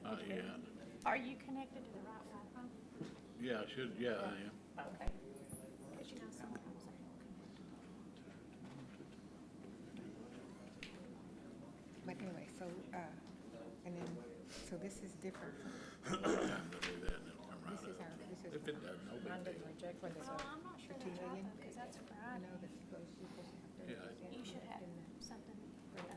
Yeah. Are you connected to the right Wi-Fi? Yeah, I should, yeah, I am. Okay. Because you know sometimes they don't connect. But anyway, so, and then, so this is different from, Time to do that and it'll come right this is up. our, this is. If it doesn't, no big Mine deal. doesn't reject when it's Well, I'm not sure the that's right million. though, because that's I Friday. know that you're supposed to have. Yeah. You should have something.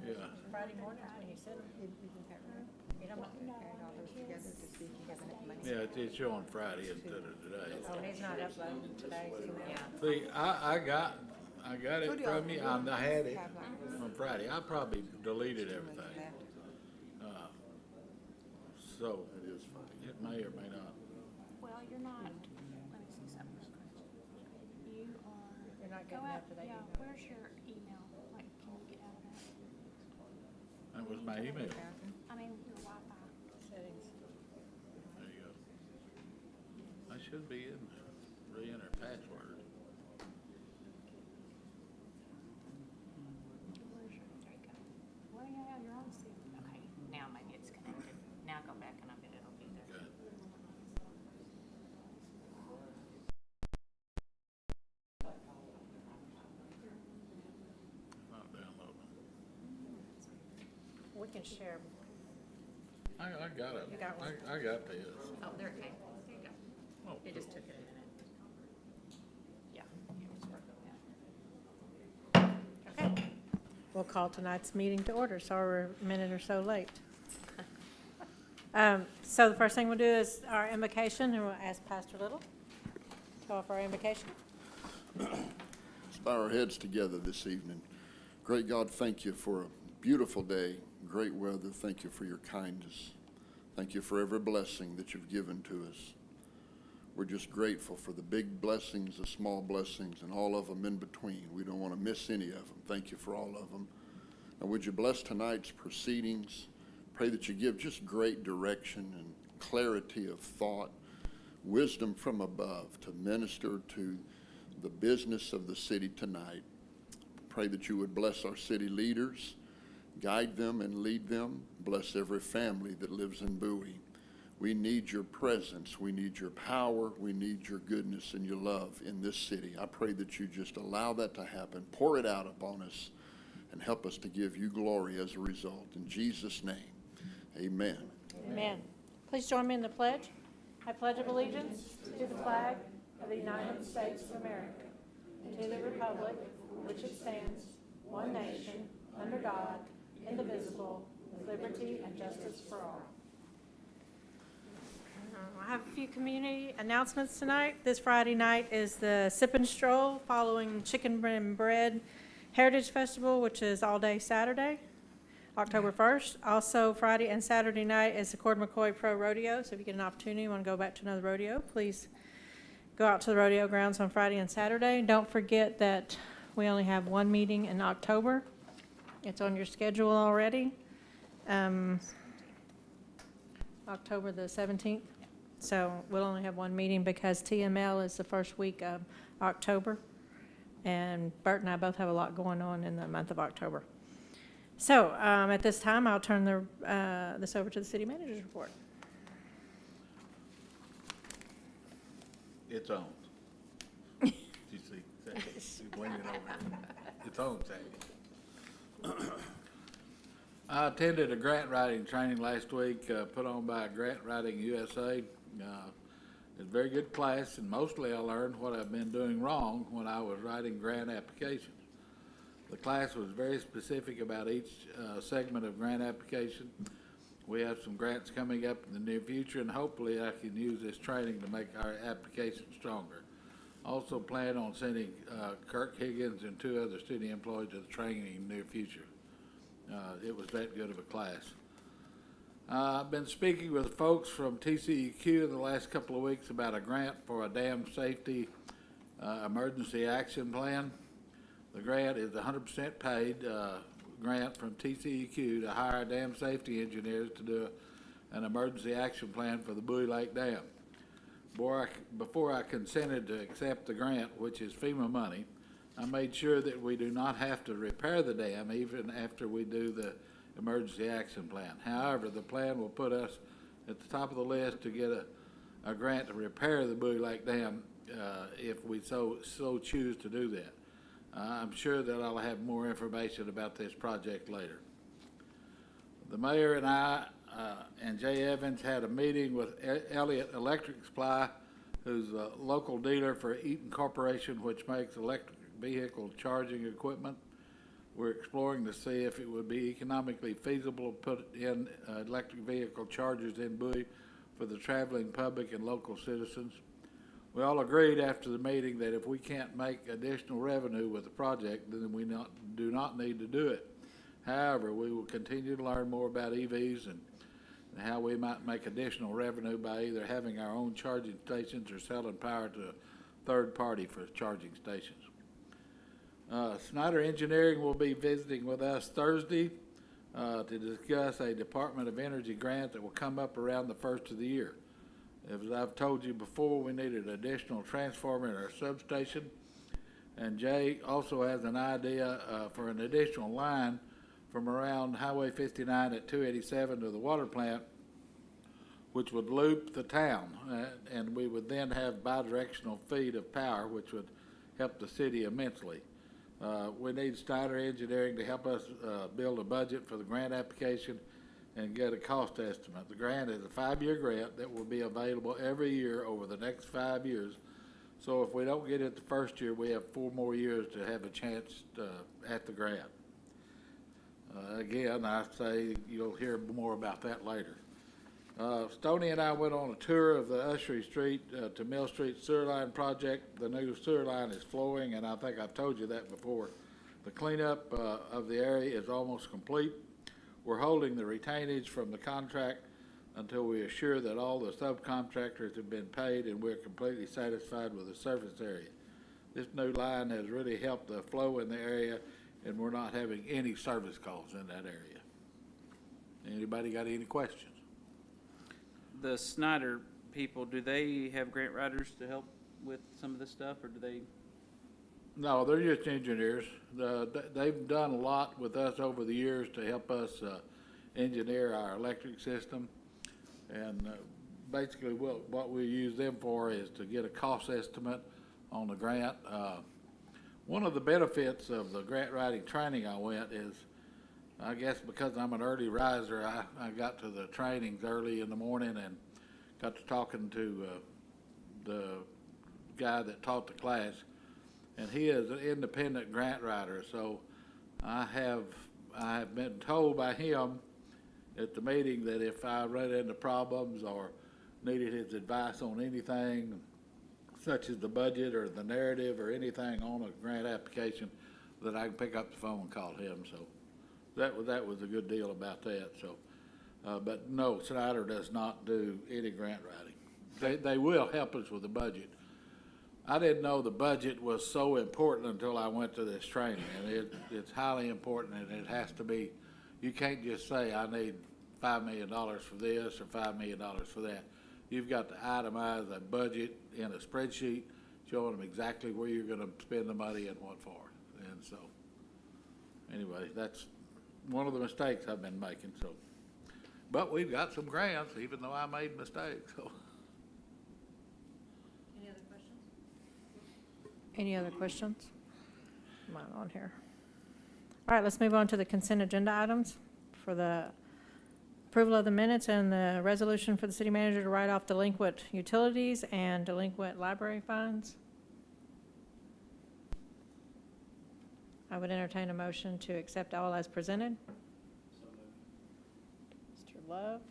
Yeah. Friday morning when you said it. Isn't that right? You know, Add all those together to see if you have enough money. Yeah, it's showing Friday instead of today. oh, he's not uploading today, so yeah. See, I got it from you, and I had it on Friday. I probably deleted everything. So, it may or may not. Well, you're not, let me see something real quick. You are. You're not go getting out- up to date Yeah, email. where's your email? Like, can you get out of that? That was my email. I mean, your Wi-Fi. Settings. There you go. I should be in there. Re-enter password. Where's your, there you go. Well, yeah, you're on City. Okay, now maybe it's connected. Now go back and I bet it'll be there. Okay. Not downloading. We can share. I got it. You got one? I got this. Oh, there it came. There you go. Oh, It just cool. took it a minute. Yeah, it was working. Okay. We'll call tonight's meeting to order, so we're a minute or so late. So the first thing we'll do is our invocation, and we'll ask Pastor Little to offer our invocation. Let's bow our heads together this evening. Great God, thank you for a beautiful day, great weather. Thank you for your kindness. Thank you for every blessing that you've given to us. We're just grateful for the big blessings, the small blessings, and all of them in between. We don't want to miss any of them. Thank you for all of them. And would you bless tonight's proceedings? Pray that you give just great direction and clarity of thought, wisdom from above to minister to the business of the city tonight. Pray that you would bless our city leaders, guide them and lead them. Bless every family that lives in Bowie. We need your presence. We need your power. We need your goodness and your love in this city. I pray that you just allow that to happen. Pour it out upon us and help us to give you glory as a result. In Jesus' name, amen. Amen. Please join me in the pledge. I pledge of allegiance to the flag of the United States of America, and to the republic which it stands, one nation, under God, indivisible, with liberty and justice for all. I have a few community announcements tonight. This Friday night is the Sip and Stroll following Chicken and Bread Heritage Festival, which is all day Saturday, October 1st. Also, Friday and Saturday night is the Cord McCoy Pro Rodeo. So if you get an opportunity, you want to go back to another rodeo, please go out to the rodeo grounds on Friday and Saturday. Don't forget that we only have one meeting in October. It's on your schedule already. October the 17th. So we'll only have one meeting because TML is the first week of October. And Bert and I both have a lot going on in the month of October. So at this time, I'll turn this over to the city manager's report. It's on. You see, she's leaning over here. It's on, Sandy. I attended a grant writing training last week, put on by Grant Writing USA. It's a very good class, and mostly I learned what I've been doing wrong when I was writing grant applications. The class was very specific about each segment of grant application. We have some grants coming up in the near future, and hopefully I can use this training to make our application stronger. Also plan on sending Kirk Higgins and 2 other city employees to the training in the near future. It was that good of a class. I've been speaking with folks from TCEQ in the last couple of weeks about a grant for a dam safety emergency action plan. The grant is 100% paid grant from TCEQ to hire dam safety engineers to do an emergency action plan for the Bowie Lake Dam. Before I consented to accept the grant, which is FEMA money, I made sure that we do not have to repair the dam even after we do the emergency action plan. However, the plan will put us at the top of the list to get a grant to repair the Bowie Lake Dam, if we so choose to do that. I'm sure that I'll have more information about this project later. The mayor and I and Jay Evans had a meeting with Elliott Electric Supply, who's a local dealer for Eaton Corporation, which makes electric vehicle charging equipment. We're exploring to see if it would be economically feasible to put in electric vehicle chargers in Bowie for the traveling public and local citizens. We all agreed after the meeting that if we can't make additional revenue with the project, then we do not need to do it. However, we will continue to learn more about EVs and how we might make additional revenue by either having our own charging stations or selling power to a third party for charging stations. Snyder Engineering will be visiting with us Thursday to discuss a Department of Energy grant that will come up around the first of the year. As I've told you before, we needed an additional transformer in our substation, and Jay also has an idea for an additional line from around Highway 59 at 287 to the water plant, which would loop the town, and we would then have bidirectional feed of power, which would help the city immensely. We need Snyder Engineering to help us build a budget for the grant application and get a cost estimate. The grant is a 5-year grant that will be available every year over the next 5 years. So if we don't get it the first year, we have 4 more years to have a chance at the grant. Again, I say you'll hear more about that later. Stoney and I went on a tour of the Ussery Street to Mill Street sewer line project. The new sewer line is flowing, and I think I've told you that before. The cleanup of the area is almost complete. We're holding the retainage from the contract until we are sure that all the subcontractors have been paid and we're completely satisfied with the surface area. This new line has really helped the flow in the area, and we're not having any service calls in that area. Anybody got any questions? The Snyder people, do they have grant writers to help with some of this stuff, or do they? No, they're just engineers. They've done a lot with us over the years to help us engineer our electric system. And basically what we use them for is to get a cost estimate on the grant. One of the benefits of the grant writing training I went is, I guess because I'm an early riser, I got to the trainings early in the morning and got to talking to the guy that taught the class. And he is an independent grant writer, so I have been told by him at the meeting that if I run into problems or needed his advice on anything, such as the budget or the narrative or anything on a grant application, that I can pick up the phone and call him. So that was a good deal about that. So, but no, Snyder does not do any grant writing. They will help us with the budget. I didn't know the budget was so important until I went to this training, and it's highly important, and it has to be. You can't just say, I need $5 million for this or $5 million for that. You've got to itemize a budget in a spreadsheet, showing them exactly where you're going to spend the money and what for. And so, anyway, that's one of the mistakes I've been making. So, but we've got some grants, even though I made mistakes. So. Any other questions? Any other questions? Mine on here. All right, let's move on to the consent agenda items for the approval of the minutes and the resolution for the city manager to write off delinquent utilities and delinquent library fines. I would entertain a motion to accept all as presented. Mr. Love.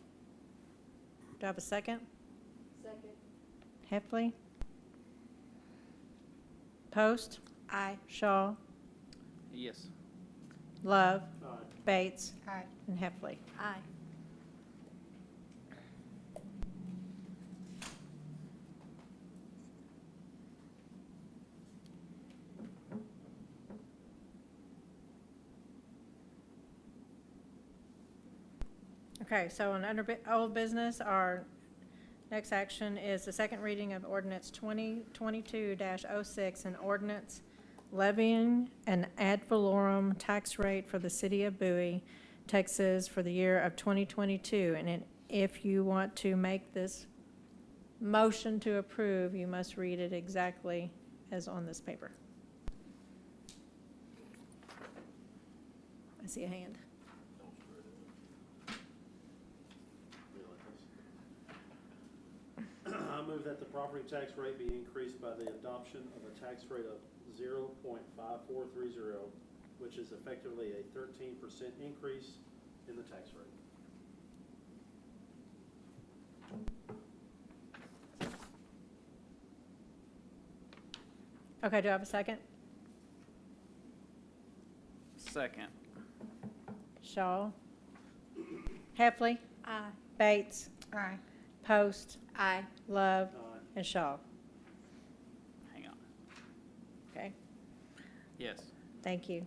Do I have a second? Second. Heffley. Post. Aye. Shaw. Yes. Love. Bates. Aye. And Heffley. Aye. Okay, so on old business, our next action is the second reading of ordinance 2022-06, an ordinance levying an ad valorem tax rate for the City of Bowie, Texas for the year of 2022, and if you want to make this motion to approve, you must read it exactly as on this paper. I see a hand. I move that the property tax rate be increased by the adoption of a tax rate of 0.5430, which is effectively a 13% increase in the tax rate. Okay, do I have a second? Second. Shaw? Heffley? Aye. Bates? Aye. Post? Aye. Love? Aye. And Shaw? Hang on. Okay, Yes. thank you.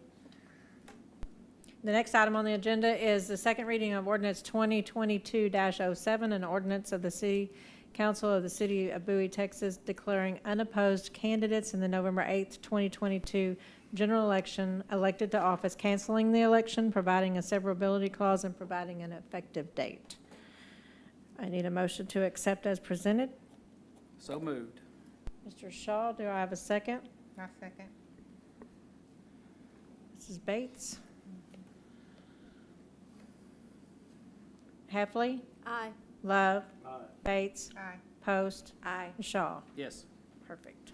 The next item on the agenda is the second reading of ordinance 2022-07, an ordinance of the City Council of the City of Bowie, Texas, declaring unopposed candidates in the November 8th, 2022 general election elected to office, canceling the election, providing a severability clause, and providing an effective date. I need a motion to accept as presented. So moved. Mr. Shaw, do I have a second? I'll second. Mrs. Bates? Heffley? Aye. Love? Aye. Bates? Aye. Post? Aye. And Shaw? Yes. Perfect.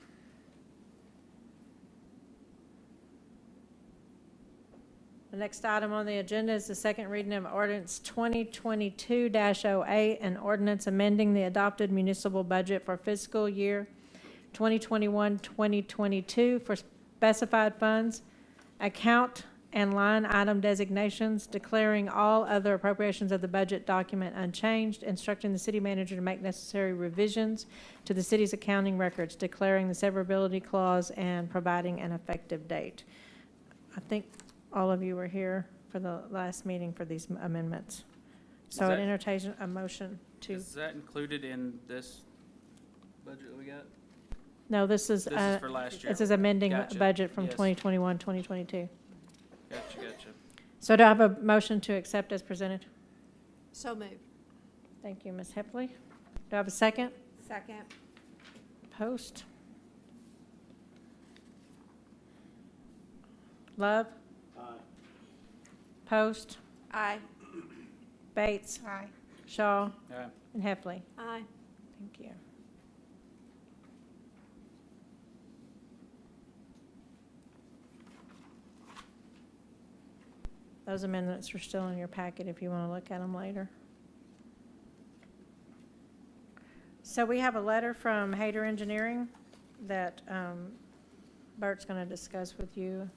The next item on the agenda is the second reading of ordinance 2022-08, an ordinance amending the adopted municipal budget for fiscal year 2021-2022 for specified funds, account and line item designations, declaring all other appropriations of the budget document unchanged, instructing the city manager to make necessary revisions to the city's accounting records, declaring the severability clause, and providing an effective date. I think all of you were here for the last meeting for these amendments. So Is I'd that- entertain a motion to, Is that included in this budget we got? no, this is, This is for last year. this is amending Gotcha. budget from Yes. 2021, 2022. Gotcha, gotcha. So do I have a motion to accept as presented? So moved. Thank you, Ms. Heffley. Do I have a second? Second. Post? Love? Aye. Post? Aye. Bates? Aye. Shaw? Aye. And Heffley? Aye. Thank you. Those amendments are still in your packet if you want to look at them later. So we have a letter from Hayter Engineering that Bert's going to discuss with you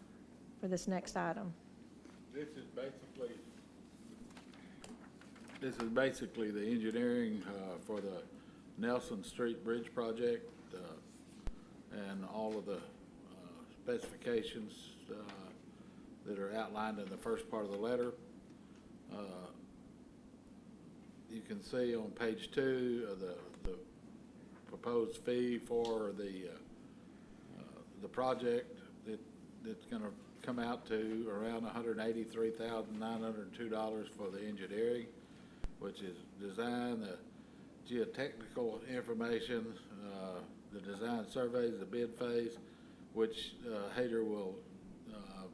for this next item. This is basically the engineering for the Nelson Street Bridge project and all of the specifications that are outlined in the first part of the letter. You can see on page 2 of the proposed fee for the project that's going to come out to around $183,902 for the engineering, which is design, the geotechnical information, the design surveys, the bid phase, which Hayter will,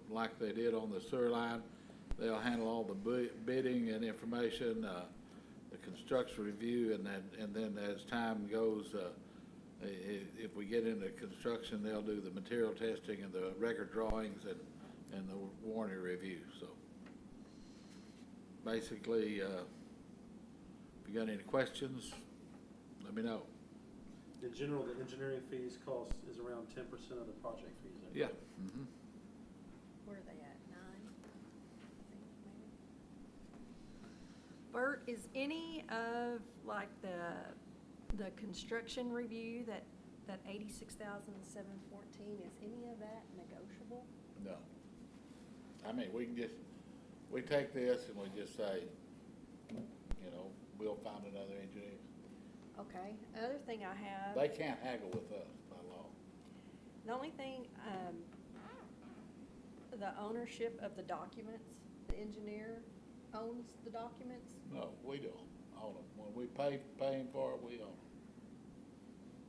like they did on the sewer line, they'll handle all the bidding and information, the construction review, and then as time goes, if we get into construction, they'll do the material testing and the record drawings and the warranty review. So basically, if you got any questions, let me know. In general, the engineering fees cost is around 10% of the project fees. I Yeah. think. Mm-hmm. Where are they at? 9? I think maybe. Bert, is any of like the construction review that 86,714, is any of that negotiable? No. I mean, we take this and we just say, we'll find another engineer. Okay. Other thing I have. They can't haggle with us by law. The only thing, the ownership of the documents, the engineer owns the documents? No, we don't. own them. When we paying for it, we own them.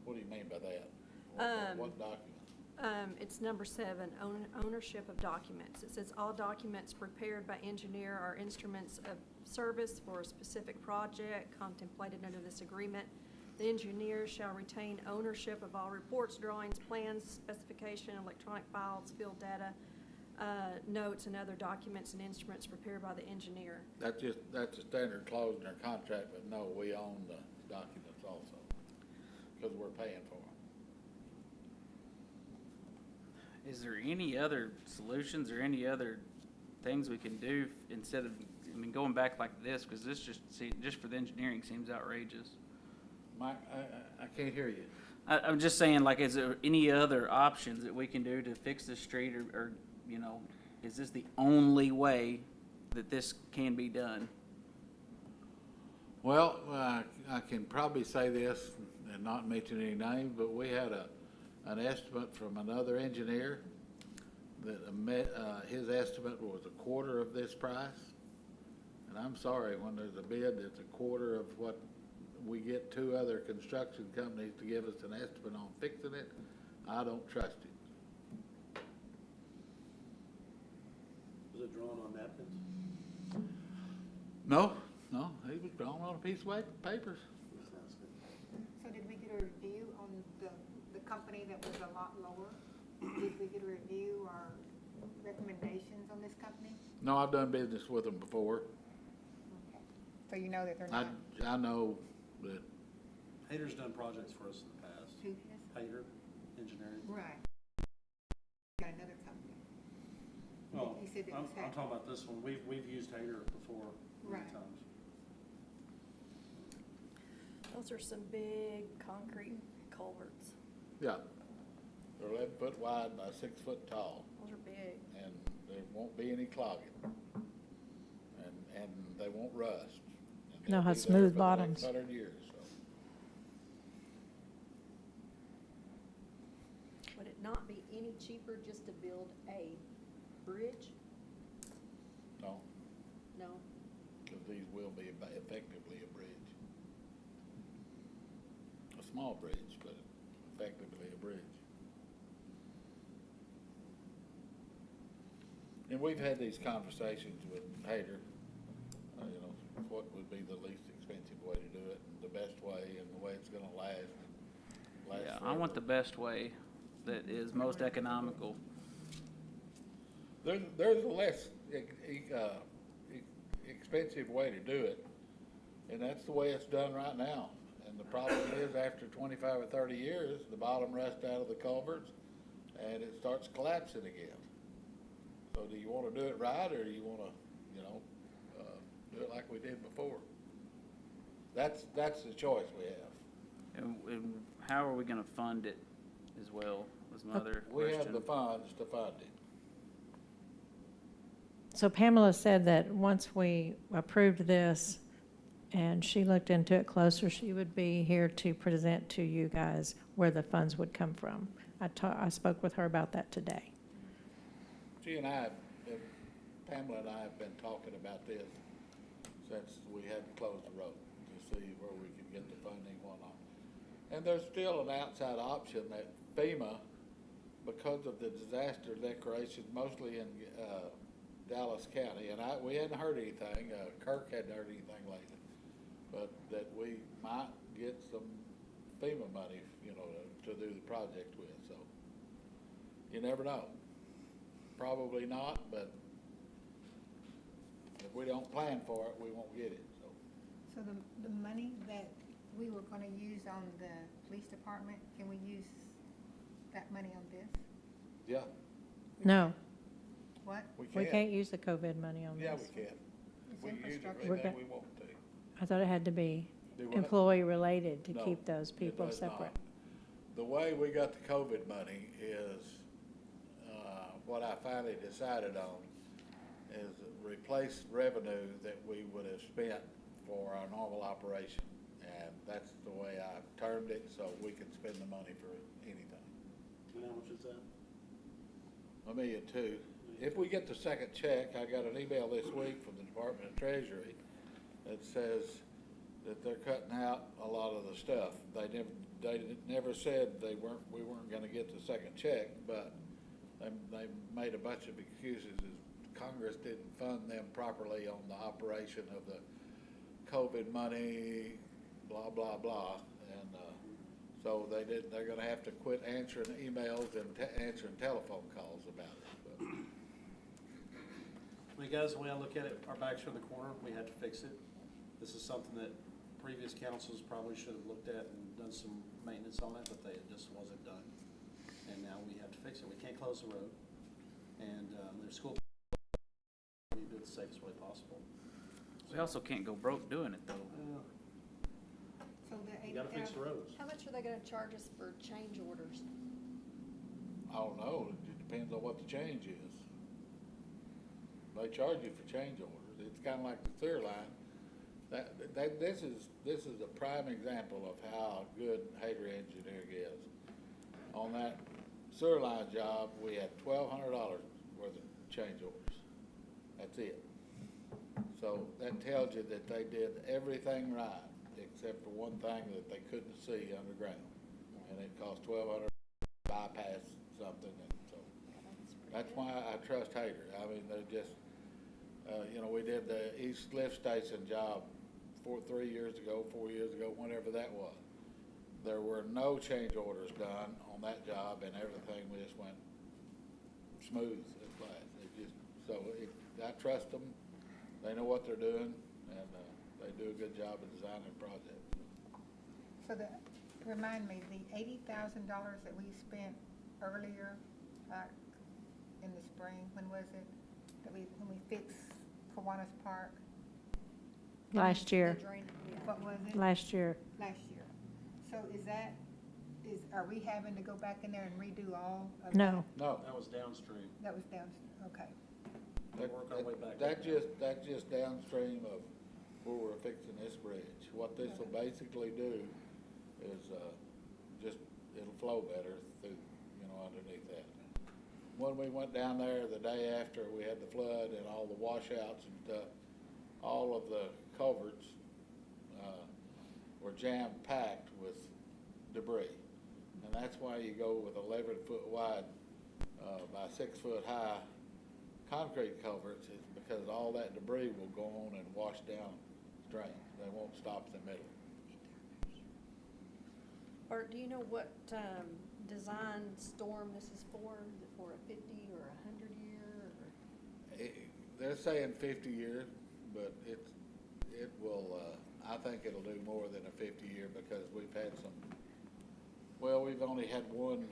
What do you mean by that? What document? It's number 7, ownership of documents. It says all documents prepared by engineer are instruments of service for a specific project contemplated under this agreement. The engineer shall retain ownership of all reports, drawings, plans, specification, electronic files, field data, notes, and other documents and instruments prepared by the engineer. That's a standard clause in our contract, but no, we own the documents also, because we're paying for them. Is there any other solutions or any other things we can do instead of, I mean, going back like this, because this just for the engineering seems outrageous. Mike, I can't hear you. I'm just saying, like, is there any other options that we can do to fix this street, or, you know, is this the only way that this can be done? Well, I can probably say this and not mention any names, but we had an estimate from another engineer that his estimate was a quarter of this price. And I'm sorry, when there's a bid that's a quarter of what we get 2 other construction companies to give us an estimate on fixing it, I don't trust it. Was it drawn on napkins? No, he was drawn on a piece of papers. Sounds good. So did we get a review on the company that was a lot lower? Did we get a review or recommendations on this company? No, I've done business with them before. Okay. So you know that they're not, I know that, Hayter's done projects for us in the past. who is? Hayter Engineering. Right. Got another company. Well, You said it I'm was Hayter. talking about this one. We've used Hayter before many Right. times. Those are some big concrete culverts. yeah, they're 11 foot wide by 6 foot tall, Those are big. and there won't be any clogging. And they won't rust. And No, they'll have be there smooth for the next bottoms. 100 years, so. Would it not be any cheaper just to build a bridge? No, No. because these will be effectively a bridge. A small bridge, but effectively a bridge. And we've had these conversations with Hayter, you know, what would be the least expensive way to do it, and the best way, and the way it's gonna last. Yeah, I want the best way that is most economical. There's a less expensive way to do it, and that's the way it's done right now. And the problem is, after 25 or 30 years, the bottom rusts out of the culverts, and it starts collapsing again. So do you wanna do it right, or do you wanna, you know, do it like we did before? That's the choice we have. And how are we gonna fund it as well, was my other We question. have the funds to fund it. So Pamela said that once we approved this and she looked into it closer, she would be here to present to you guys where the funds would come from. I spoke with her about that today. She and I, Pamela and I have been talking about this since we had to close the road to see where we could get the funding, whatnot. And there's still an outside option that FEMA, because of the disaster declarations, mostly in Dallas County, and we hadn't heard anything, Kirk hadn't heard anything lately, but that we might get some FEMA money, you know, to do the project with, so you never know. Probably not, but if we don't plan for it, we won't get it, so. So the money that we were gonna use on the police department, can we use that money on this? Yeah, No, What? we can't use the COVID money on Yeah, this. we can. It's We can use infrastructure. We're everything go- we want to. I thought it had to be Do what? employee-related to No, keep those it people does not. separate. The way we got the COVID money is, what I finally decided on is replace revenue that we would have spent for our normal operation. And that's the way I termed it, so we can spend the money for anything. And how much is that? $1.2 million. If we get the second check, I got an email this week from the Department of Treasury that says that they're cutting out a lot of the stuff. They never said we weren't gonna get the second check, but they made a bunch of excuses as Congress didn't fund them properly on the operation of the COVID money, blah, blah, blah. And, so they're gonna have to quit answering emails and answering telephone calls about it. But I mean, guys, the way I look at it, our backs are in the corner, we had to fix it. This is something that previous councils probably should have looked at and done some maintenance on it, but it just wasn't done. And now we have to fix it. We can't close the road. And there's school, we do it the safest way possible. We also can't go broke doing it, though. So the You gotta fix the roads. How much are they gonna charge us for change orders? I don't know, it depends on what the change is. They charge you for change orders. It's kinda like the sewer line. This is a prime example of how good Hager Engineering is. On that sewer line job, we had $1,200 worth of change orders. That's it. So that tells you that they did everything right, except for one thing that they couldn't see underground. And it cost $1,200 to bypass something, and so that's why I trust Hager. I mean, they're just, we did the East Lift Station job 3 years ago, 4 years ago, whenever that was. There were no change orders done on that job, and everything just went smooth as glass. I trust them. They know what they're doing, and they do a good job of designing projects. So remind me, the $80,000 that we spent earlier, in the spring, when was it? When we fixed Kiwanis Park? Last year, The drain, yeah. What was it? last year. Last year. So are we having to go back in there and redo all of that? No, No, That was downstream. That was down, okay. that- Work our way back that's up. that's just downstream of where we're fixing this bridge. What this will basically do is, it'll flow better through, underneath that. When we went down there the day after we had the flood and all the washouts and stuff, all of the culverts, were jam-packed with debris. And that's why you go with 11-foot wide, by 6-foot high concrete culverts, is because all that debris will go on and wash down drains. They won't stop in the middle. Art, do you know what, design storm this is for? Is it for a 50 or a 100 year, or? They're saying 50 years, but it will, I think it'll do more than a 50-year, because we've only had one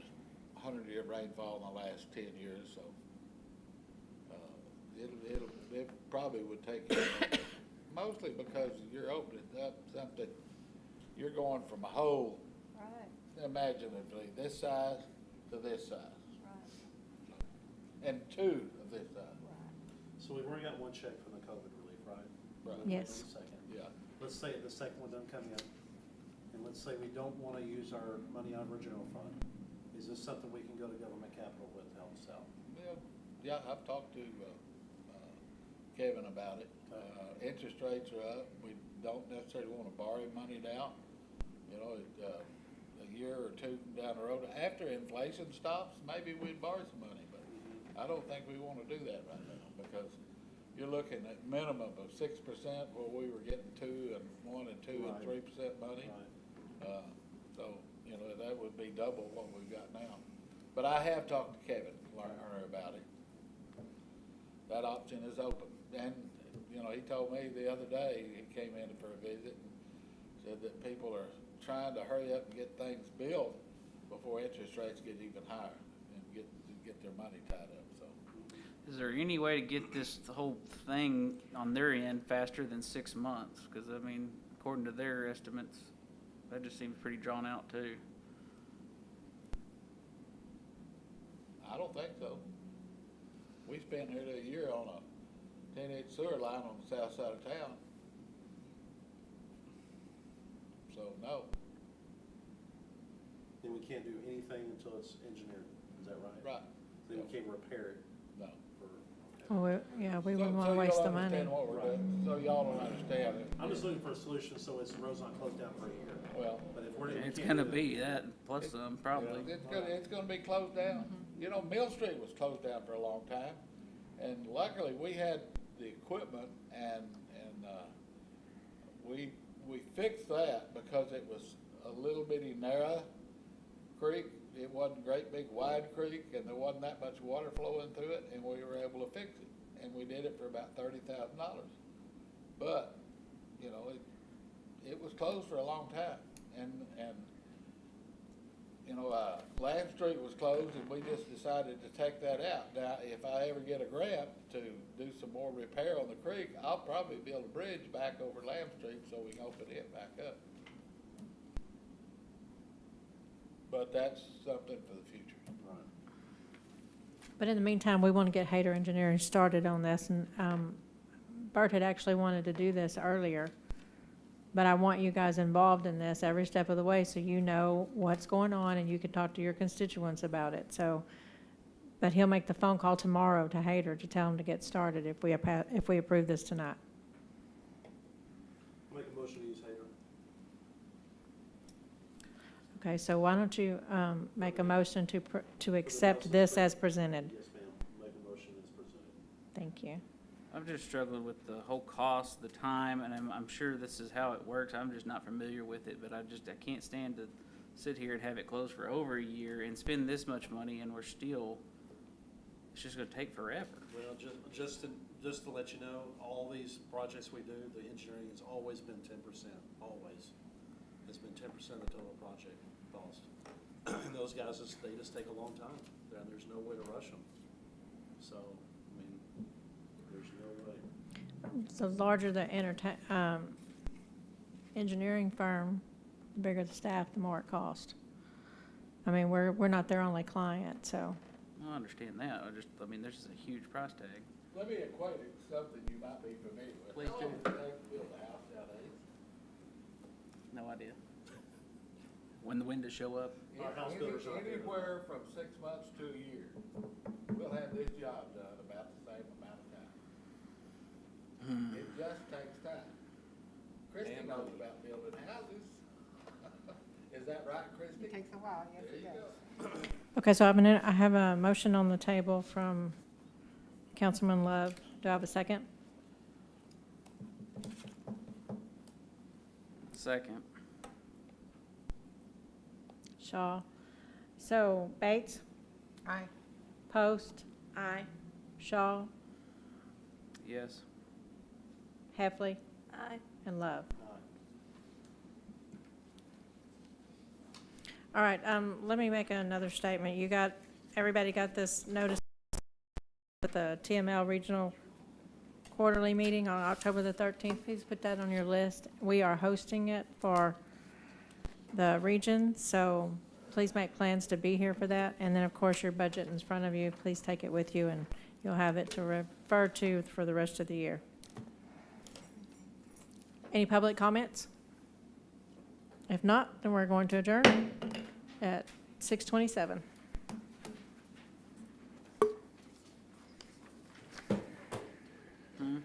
100-year rainfall in the last 10 years, so it probably would take you, mostly because you're opening up something, you're going from a hole, Right, imaginatively, this size to this size, right, and two of this size. right. So we've already got one check from the COVID relief, right? Right. Yes. The second. Yeah. Let's say the second one doesn't come in, and let's say we don't want to use our money out of our general fund. Is this something we can go to government capital with to help us out? Yeah, I've talked to Kevin about it. Interest rates are up. We don't necessarily want to borrow money now. A year or two down the road, after inflation stops, maybe we'd borrow some money, but I don't think we want to do that right now, because you're looking at minimum of 6%, where we were getting 2 and 1 and 2 and 3% money. Right. So, that would be double what we've got now. But I have talked to Kevin Lerner about it. That option is open. And, he told me the other day, he came in for a visit and said that people are trying to hurry up and get things built before interest rates get even higher and get their money tied up, so. Is there any way to get this whole thing on their end faster than 6 months? Because, according to their estimates, that just seems pretty drawn out, too. I don't think so. We spent nearly a year on a 10-inch sewer line on the south side of town. So, no. Then we can't do anything until it's engineered, is that right? Right. Then we can't repair it No. for, okay. Oh, yeah, we wouldn't So want to y'all waste the money. understand what we're doing, so y'all don't understand it. I'm just looking for a solution so the road's not closed down for a year. Well, But if we're, we It's can't gonna do that- be that, plus some, probably. it's gonna be closed down. You know, Mill Street was closed down for a long time, and luckily, we had the equipment and, we fixed that because it was a little bitty narrow creek. It wasn't a great big wide creek, and there wasn't that much water flowing through it, and we were able to fix it. And we did it for about $30,000. But, you know, it was closed for a long time, and, you know, Lamb Street was closed, and we just decided to take that out. Now, if I ever get a grant to do some more repair on the creek, I'll probably build a bridge back over Lamb Street so we can open it back up. But that's something for the future. Right. But in the meantime, we want to get Hayter Engineering started on this, and Bert had actually wanted to do this earlier. But I want you guys involved in this every step of the way, so you know what's going on and you can talk to your constituents about it, so. But he'll make the phone call tomorrow to Hayter to tell him to get started if we approve this tonight. Make a motion to use Hader. Okay, so why don't you make a motion to accept this as presented? Yes, ma'am. Make a motion as presented. Thank you. I'm just struggling with the whole cost, the time, and I'm sure this is how it works. I'm just not familiar with it, but I can't stand to sit here and have it closed for over a year and spend this much money, and it's just gonna take forever. Well, just to let you know, all these projects we do, the engineering has always been 10%, always. It's been 10% of the total project cost. And those guys, they just take a long time, and there's no way to rush them. So, I mean, there's no way. The larger the engineering firm, the bigger the staff, the more it costs. I mean, we're not their only client, so. I understand that. I mean, there's just a huge price tag. Let me equate it to something you might be familiar with. Please How do. long does it take to build a house nowadays? No idea. When the windows show up, Our house builders are- Anywhere from 6 months to a year. We'll have this job done about the same amount of time. It just takes time. Christie And knows money. about building houses. Is that right, Christie? It takes a while, yes, There it you does. go. Okay, so I have a motion on the table from Councilman Love. Do I have a second? second. Shaw. So Bates, Aye. Post. Aye. Shaw, Yes. Heffley, Aye. and Love. Aye. All right, let me make another statement. Everybody got this notice at the TML Regional Quarterly Meeting on October the 13th. Please put that on your list. We are hosting it for the region, so please make plans to be here for that. And then, of course, your budget in front of you. Please take it with you, and you'll have it to refer to for the rest of the year. Any public comments? If not, then we're going to adjourn at 6:27. Hmm?